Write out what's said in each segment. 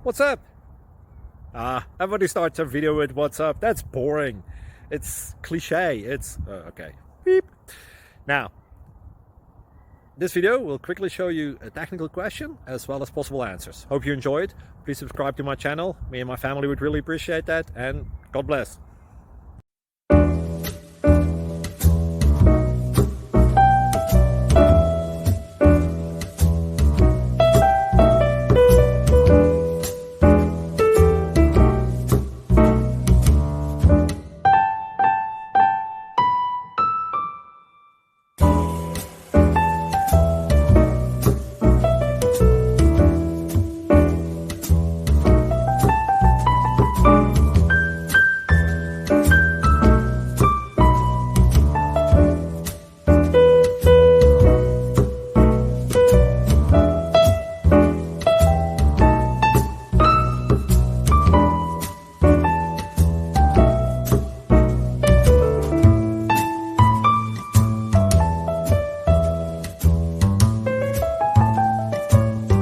What's up? Everybody starts a video with what's up. That's boring. It's cliche. It's okay. Beep. Now, this video will quickly show you a technical question as well as possible answers. Hope you enjoyed. Please subscribe to my channel. Me and my family would really appreciate that, and God bless.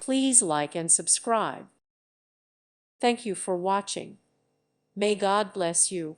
Please like and subscribe. Thank you for watching. May God bless you.